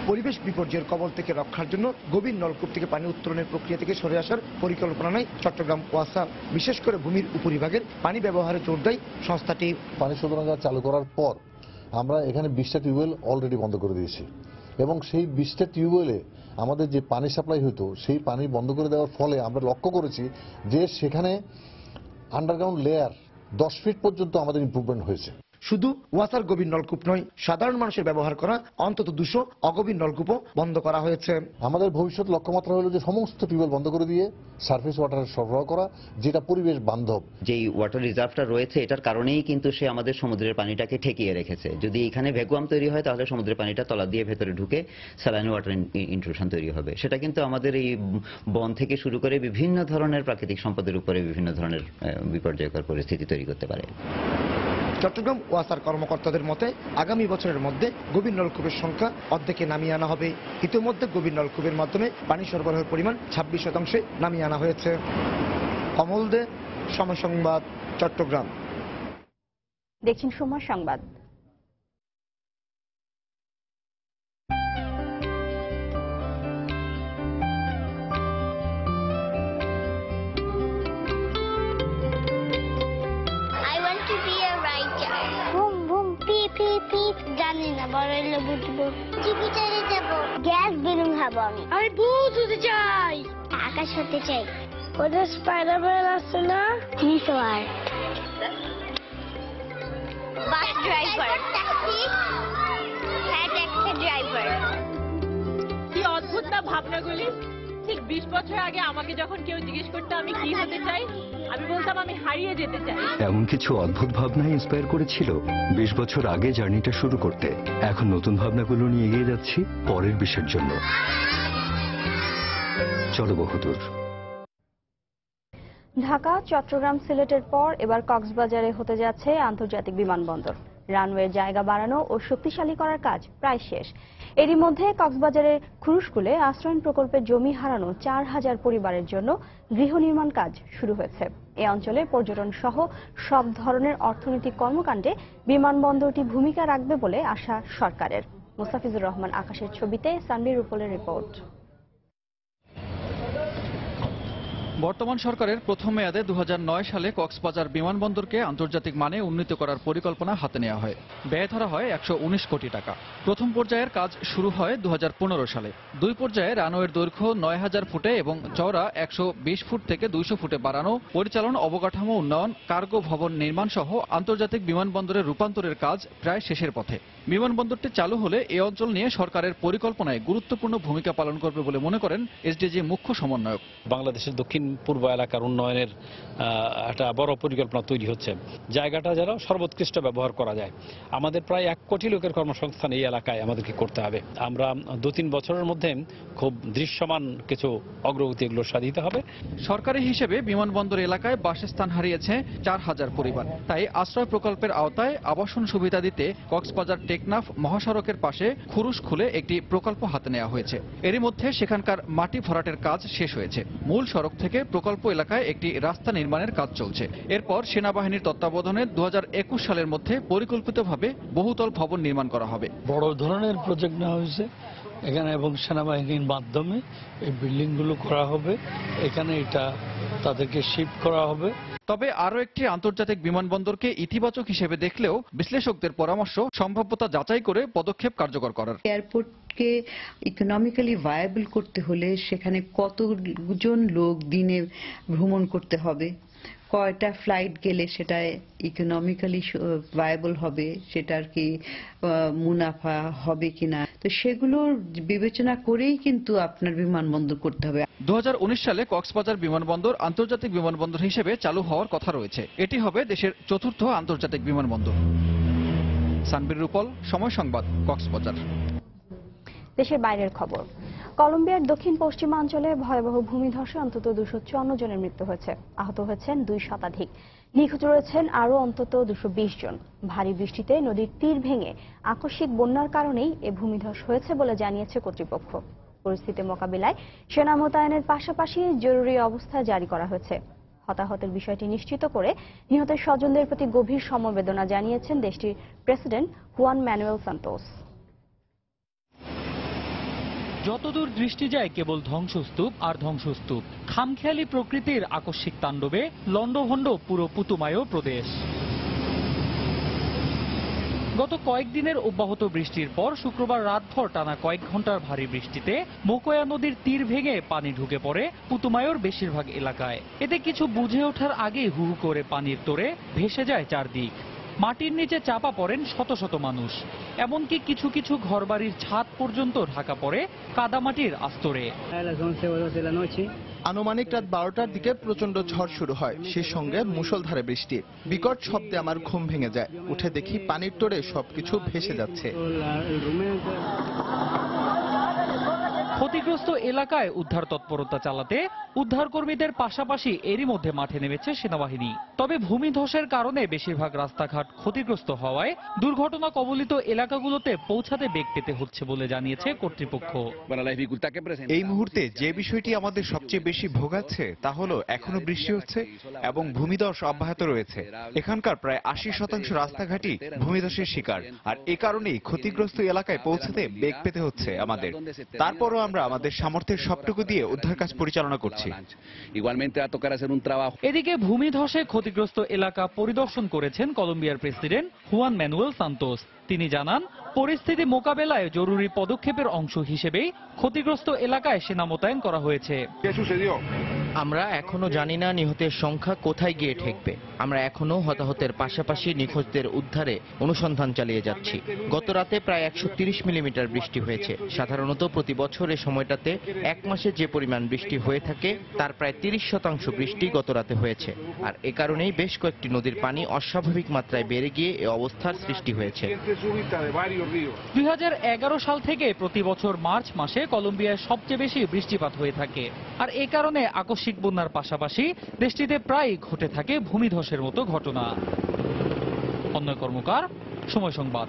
পরিবেশ বিপর্যয়ের কবল থেকে রক্ষার জন্য গভীর নলকূপ থেকে পানি উত্তোলনের প্রক্রিয়া থেকে সরে আসার পরিকল্পনা নেয় চট্টগ্রাম ওয়াসা। বিশেষ করে ভূমির উপরিভাগের পানি ব্যবহারে জোর দেয় সংস্থাটি। পানি শোধনাগার চালু করার পর আমরা এখানে 20টা টিউবওয়েল অলরেডি বন্ধ করে দিয়েছি এবং সেই 20টা টিউবওয়েলে আমাদের যে পানি সাপ্লাই হতো সেই পানি বন্ধ করে দেওয়ার ফলে আমরা লক্ষ্য করেছি যে সেখানে আন্ডারগ্রাউন্ড লেয়ার 10 ফিট পর্যন্ত আমাদের ইমপ্রুভমেন্ট হয়েছে। শুধু ওয়াসার গভীর নলকূপ নয়, সাধারণ মানুষের ব্যবহার করা অন্তত 200 অগভীর নলকূপও বন্ধ করা হয়েছে। আমাদের ভবিষ্যৎ লক্ষ্যমাত্রা হলো যে সমস্ত টিউবওয়েল বন্ধ করে দিয়ে সারফেস ওয়াটার সরবরাহ করা, যেটা পরিবেশ বান্ধব। যেই ওয়াটার রিজার্ভটা রয়েছে এটার কারণেই কিন্তু সে আমাদের সমুদ্রের পানিটাকে ঠেকিয়ে রেখেছে। যদি এখানে ভ্যাকুয়াম তৈরি হয় তাহলে সমুদ্রের পানিটা তলা দিয়ে ভেতরে ঢুকে স্যালাইন ওয়াটার ইন্ট্রুশন তৈরি হবে। সেটা কিন্তু আমাদের এই বন থেকে শুরু করে বিভিন্ন ধরনের প্রাকৃতিক সম্পদের উপরে বিভিন্ন ধরনের বিপর্যয়কর পরিস্থিতি তৈরি করতে পারে। চট্টগ্রাম ওয়াসার কর্মকর্তাদের মতে আগামী বছরের মধ্যে গভীর নলকূপের সংখ্যা অর্ধেকে নামিয়ে আনা হবে। ইতিমধ্যে গভীর নলকূপের মাধ্যমে পানি সরবরাহের পরিমাণ 26% নামিয়ে আনা হয়েছে। কমল দে, সময় সংবাদ, চট্টগ্রাম। দেখছেন সময় সংবাদ। জানি না, বড় হলে বুঝবো। জুপিটারে যাব, গ্যাস বেলুন খাবো আমি। আমি ভূত হতে চাই, আকাশ হতে চাই। ওদের স্পাইডারম্যান আছে না, ক্রিস ওয়ার্ড, বাস ড্রাইভার, ট্যাক্সি, হ্যাঁ ট্যাক্সি ড্রাইভার। কি অদ্ভুত না ভাবনাগুলি। ঠিক 20 বছর আগে আমাকে যখন কেউ জিজ্ঞেস করতো আমি কি হতে চাই, আমি বলতাম আমি হারিয়ে যেতে চাই। এমন কিছু অদ্ভুত ভাবনা ইন্সপায়ার করেছিল 20 বছর আগে জার্নিটা শুরু করতে। এখন নতুন ভাবনাগুলো নিয়ে এগিয়ে যাচ্ছি পরের বিশ্বের জন্য। চলো বহুদূর। ঢাকা, চট্টগ্রাম, সিলেটের পর এবার কক্সবাজারে হতে যাচ্ছে আন্তর্জাতিক বিমানবন্দর। রানওয়ের জায়গা বাড়ানো ও শক্তিশালী করার কাজ প্রায় শেষ। এরই মধ্যে কক্সবাজারের খুরুশকুলে আশ্রয়ণ প্রকল্পের জমি হারানো 4000 পরিবারের জন্য গৃহ নির্মাণ কাজ শুরু হয়েছে। এ অঞ্চলে পর্যটন সহ সব ধরনের অর্থনৈতিক কর্মকাণ্ডে বিমানবন্দরটি ভূমিকা রাখবে বলে আশা সরকারের। মোস্তাফিজুর রহমান আকাশের ছবিতে সানবীর রুপলের রিপোর্ট। বর্তমান সরকারের প্রথম মেয়াদে 2009 সালে কক্সবাজার বিমানবন্দরকে আন্তর্জাতিক মানে উন্নীত করার পরিকল্পনা হাতে নেওয়া হয়। ব্যয় ধরা হয় 119 কোটি টাকা। প্রথম পর্যায়ের কাজ শুরু হয় 2015 সালে। দুই পর্যায়ে রানওয়ের দৈর্ঘ্য 9000 ফুটে এবং চওড়া 120 ফুট থেকে 200 ফুটে বাড়ানো, পরিচালন, অবকাঠামো উন্নয়ন, কার্গো ভবন নির্মাণ সহ আন্তর্জাতিক বিমানবন্দরের রূপান্তরের কাজ প্রায় শেষের পথে। বিমানবন্দরটি চালু হলে এ অঞ্চল নিয়ে সরকারের পরিকল্পনায় গুরুত্বপূর্ণ ভূমিকা পালন করবে বলে মনে করেন এসডিজি মুখ্য সমন্বয়ক। বাংলাদেশের দক্ষিণ পূর্ব এলাকার উন্নয়নের একটা বড় পরিকল্পনা তৈরি হচ্ছে। জায়গাটা যেন সর্বোৎকৃষ্ট ব্যবহার করা যায়। আমাদের প্রায় 1 কোটি লোকের কর্মসংস্থান এই এলাকায় আমাদেরকে করতে হবে। আমরা 2-3 বছরের মধ্যে খুব দৃশ্যমান কিছু অগ্রগতি এগুলো সাধিত হবে। সরকারি হিসেবে বিমানবন্দর এলাকায় বাসস্থান হারিয়েছে 4000 পরিবার। তাই আশ্রয় প্রকল্পের আওতায় আবাসন সুবিধা দিতে কক্সবাজার টেকনাফ মহাসড়কের পাশে খুরুশকুলে একটি প্রকল্প হাতে নেওয়া হয়েছে। এরই মধ্যে সেখানকার মাটি ভরাটের কাজ শেষ হয়েছে। মূল সড়ক থেকে প্রকল্প এলাকায় একটি রাস্তা নির্মাণের কাজ চলছে। এরপর সেনাবাহিনীর তত্ত্বাবধানে 2021 সালের মধ্যে পরিকল্পিতভাবে বহুতল ভবন নির্মাণ করা হবে। বড় ধরনের প্রজেক্ট নেওয়া হয়েছে এখানে এবং সেনাবাহিনীর মাধ্যমে এই বিল্ডিংগুলো করা হবে। এখানে এটা তাদেরকে শিফট করা হবে। তবে আরও একটি আন্তর্জাতিক বিমানবন্দরকে ইতিবাচক হিসেবে দেখলেও বিশ্লেষকদের পরামর্শ সম্ভাব্যতা যাচাই করে পদক্ষেপ কার্যকর করার। এয়ারপোর্টকে ইকোনমিক্যালি ভায়াবল করতে হলে সেখানে কতজন লোক দিনে ভ্রমণ করতে হবে, কয়টা ফ্লাইট গেলে সেটা ইকোনমিক্যালি ভায়াবল হবে, সেটার কি মুনাফা হবে কিনা, তো সেগুলো বিবেচনা করেই কিন্তু আপনার বিমানবন্দর করতে হবে। 2019 সালে কক্সবাজার বিমানবন্দর আন্তর্জাতিক বিমানবন্দর হিসেবে চালু হওয়ার কথা রয়েছে। এটি হবে দেশের 4র্থ আন্তর্জাতিক বিমানবন্দর। সানবীর রুপল, সময় সংবাদ, কক্সবাজার। দেশের বাইরের খবর। কলম্বিয়ার দক্ষিণ পশ্চিমাঞ্চলে ভয়াবহ ভূমিধসে অন্তত 254 জনের মৃত্যু হয়েছে। আহত হয়েছেন 2 শতাধিক। নিখোঁজ রয়েছেন আরও অন্তত 220 জন। ভারী বৃষ্টিতে নদীর তীর ভেঙে আকস্মিক বন্যার কারণেই এ ভূমিধস হয়েছে বলে জানিয়েছে কর্তৃপক্ষ। পরিস্থিতি মোকাবিলায় সেনা মোতায়েনের পাশাপাশি জরুরি অবস্থা জারি করা হয়েছে। হতাহতের বিষয়টি নিশ্চিত করে নিহতের স্বজনদের প্রতি গভীর সমবেদনা জানিয়েছেন দেশটির প্রেসিডেন্ট হুয়ান ম্যানুয়েল সান্তোস। যতদূর দৃষ্টি যায় কেবল ধ্বংসস্তূপ আর ধ্বংসস্তূপ। খামখেয়ালি প্রকৃতির আকস্মিক তাণ্ডবে লণ্ডভণ্ড পুরো পুতুমায় প্রদেশ। গত কয়েকদিনের অব্যাহত বৃষ্টির পর শুক্রবার রাতভর টানা কয়েক ঘন্টার ভারী বৃষ্টিতে মোকোয়া নদীর তীর ভেঙে পানি ঢুকে পড়ে পুতুমায়র বেশিরভাগ এলাকায়। এতে কিছু বুঝে ওঠার আগেই হু হু করে পানির তোড়ে ভেসে যায় চারদিক। মাটির নিচে চাপা পড়েন শত শত মানুষ। এমনকি কিছু কিছু ঘরবাড়ির ছাদ পর্যন্ত ঢাকা পড়ে কাদামাটির আস্তরে। আনুমানিক রাত 12টার দিকে প্রচন্ড ঝড় শুরু হয়, সেই সঙ্গে মুষলধারে বৃষ্টি। বিকট শব্দে আমার ঘুম ভেঙে যায়। উঠে দেখি পানির তোড়ে সবকিছু ভেসে যাচ্ছে। ক্ষতিগ্রস্ত এলাকায় উদ্ধার তৎপরতা চালাতে উদ্ধারকর্মীদের পাশাপাশি এরই মধ্যে মাঠে নেমেছে সেনাবাহিনী। তবে ভূমিধসের কারণে বেশিরভাগ রাস্তাঘাট ক্ষতিগ্রস্ত হওয়ায় দুর্ঘটনা কবলিত এলাকাগুলোতে পৌঁছাতে বেগ পেতে হচ্ছে বলে জানিয়েছে কর্তৃপক্ষ। এই মুহূর্তে যে বিষয়টি আমাদের সবচেয়ে বেশি ভোগাচ্ছে তা হলো এখনো বৃষ্টি হচ্ছে এবং ভূমিধস অব্যাহত রয়েছে। এখানকার প্রায় 80% রাস্তাঘাটই ভূমিধসের শিকার, আর এ কারণেই ক্ষতিগ্রস্ত এলাকায় পৌঁছাতে বেগ পেতে হচ্ছে আমাদের। তারপরও আমরা আমাদের সামর্থ্যের সবটুকু দিয়ে উদ্ধার কাজ পরিচালনা করছি। এদিকে ভূমিধসে ক্ষতিগ্রস্ত এলাকা পরিদর্শন করেছেন কলম্বিয়ার প্রেসিডেন্ট হুয়ান ম্যানুয়েল সান্তোস। তিনি জানান, পরিস্থিতি মোকাবেলায় জরুরি পদক্ষেপের অংশ হিসেবেই ক্ষতিগ্রস্ত এলাকায় সেনা মোতায়েন করা হয়েছে। আমরা এখনো জানি না নিহতের সংখ্যা কোথায় গিয়ে ঠেকবে। আমরা এখনো হতাহতের পাশাপাশি নিখোঁজদের উদ্ধারে অনুসন্ধান চালিয়ে যাচ্ছি। গত রাতে প্রায় 130 মিলিমিটার বৃষ্টি হয়েছে। সাধারণত প্রতি বছর এই সময়টাতে এক মাসে যে পরিমাণ বৃষ্টি হয়ে থাকে তার প্রায় 30% বৃষ্টি গত রাতে হয়েছে। আর এ কারণেই বেশ কয়েকটি নদীর পানি অস্বাভাবিক মাত্রায় বেড়ে গিয়ে এ অবস্থার সৃষ্টি হয়েছে। 2011 সাল থেকে প্রতি বছর মার্চ মাসে কলম্বিয়ায় সবচেয়ে বেশি বৃষ্টিপাত হয়ে থাকে। আর এ কারণে আকস্মিক বন্যার পাশাপাশি দেশটিতে প্রায় ঘটে থাকে ভূমিধসের মতো ঘটনা। অন্যয় কর্মকার, সময় সংবাদ।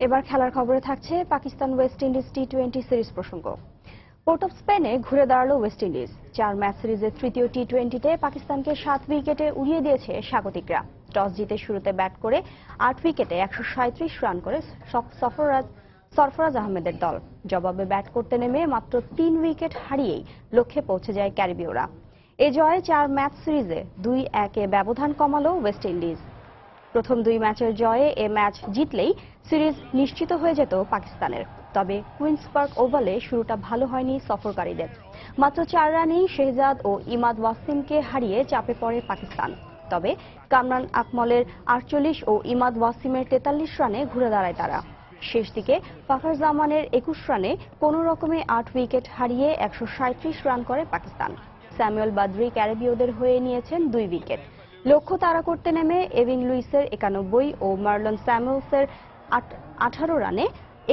এবার খেলার খবরে থাকছে পাকিস্তান ওয়েস্ট ইন্ডিজ টি-20 সিরিজ প্রসঙ্গ। পোর্ট অফ স্পেনে ঘুরে দাঁড়ালো ওয়েস্ট ইন্ডিজ। 4 ম্যাচ সিরিজের তৃতীয় টি-20তে পাকিস্তানকে 7 উইকেটে উড়িয়ে দিয়েছে স্বাগতিকরা। টস জিতে শুরুতে ব্যাট করে 8 উইকেটে 137 রান করে সরফরাজ আহমেদের দল। জবাবে ব্যাট করতে নেমে মাত্র 3 উইকেট হারিয়েই লক্ষ্যে পৌঁছে যায় ক্যারিবীয়রা। এ জয়ে 4 ম্যাচ সিরিজে 2-1 ব্যবধান কমালো ওয়েস্ট ইন্ডিজ। প্রথম 2 ম্যাচের জয়ে এ ম্যাচ জিতলেই সিরিজ নিশ্চিত হয়ে যেত পাকিস্তানের। তবে কুইন্স পার্ক ওভালে শুরুটা ভালো হয়নি সফরকারীদের। মাত্র 4 রানেই শেহজাদ ও ইমাদ ওয়াসিমকে হারিয়ে চাপে পড়ে পাকিস্তান। তবে কামরান আকমলের 48 ও ইমাদ ওয়াসিমের 43 রানে ঘুরে দাঁড়ায় তারা। শেষ দিকে ফাখর জামানের 21 রানে কোনো রকমে 8 উইকেট হারিয়ে 137 রান করে পাকিস্তান। স্যামুয়েল বাদ্রি ক্যারিবীয়দের হয়ে নিয়েছেন 2 উইকেট। লক্ষ্য তাড়া করতে নেমে এভিন লুইসের 91 ও মার্লন স্যামুয়েলসের 18 রানে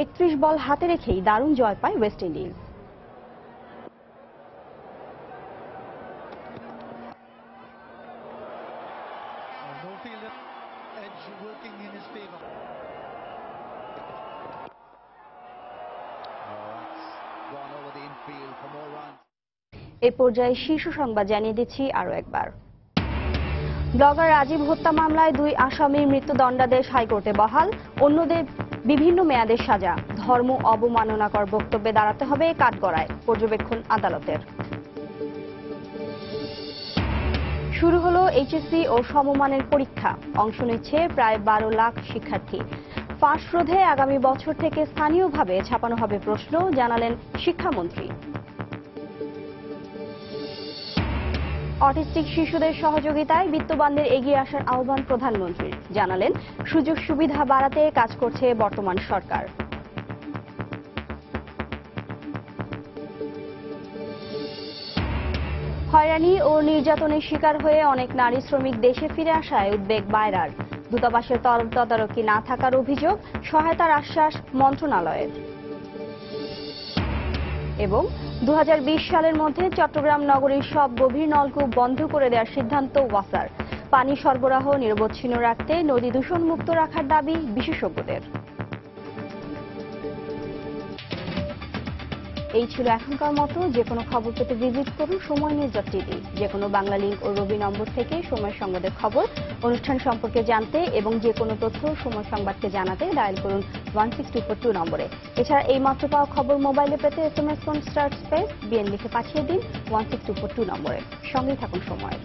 31 বল হাতে রেখেই দারুণ জয় পায় ওয়েস্ট ইন্ডিজ। এ পর্যায়ে শীর্ষ সংবাদ জানিয়ে দিচ্ছি আরো একবার। ব্লগার রাজীব হত্যা মামলায় 2 আসামির মৃত্যুদণ্ডাদেশ হাইকোর্টে বহাল। অন্যদের বিভিন্ন মেয়াদের সাজা। ধর্ম অবমাননাকর বক্তব্যে দাঁড়াতে হবে কাঠগড়ায়, পর্যবেক্ষণ আদালতের। শুরু হলো এইচএসসি ও সমমানের পরীক্ষা। অংশ নিচ্ছে প্রায় 12 লাখ শিক্ষার্থী। ফাঁস রোধে আগামী বছর থেকে স্থানীয়ভাবে ছাপানো হবে প্রশ্ন, জানালেন শিক্ষামন্ত্রী। অটিস্টিক শিশুদের সহযোগিতায় বিত্তবানদের এগিয়ে আসার আহ্বান প্রধানমন্ত্রীর। জানালেন সুযোগ সুবিধা বাড়াতে কাজ করছে বর্তমান সরকার। হয়রানি ও নির্যাতনের শিকার হয়ে অনেক নারী শ্রমিক দেশে ফিরে আসায় উদ্বেগ বায়রার। দূতাবাসের তদারকি না থাকার অভিযোগ, সহায়তার আশ্বাস মন্ত্রণালয়ের। এবং 2020 সালের মধ্যে চট্টগ্রাম নগরীর সব গভীর নলকূপ বন্ধ করে দেওয়ার সিদ্ধান্ত ওয়াসার। পানি সরবরাহ নিরবচ্ছিন্ন রাখতে নদী দূষণ মুক্ত রাখার দাবি বিশেষজ্ঞদের। এই ছিল এখনকার মতো। যে কোনো খবর পেতে ভিজিট করুন সময় নিউজ টিভি। যে কোনো বাংলা লিংক ও রবি নম্বর থেকে সময় সংবাদের খবর, অনুষ্ঠান সম্পর্কে জানতে এবং যে কোনো তথ্য সময় সংবাদকে জানাতে ডায়াল করুন 16242 নম্বরে। এছাড়া এই মাত্র পাওয়া খবর মোবাইলে পেতে SMS কোন স্টার স্পেস বিএন লিখে পাঠিয়ে দিন 16242 নম্বরে। সঙ্গেই থাকুন সময়।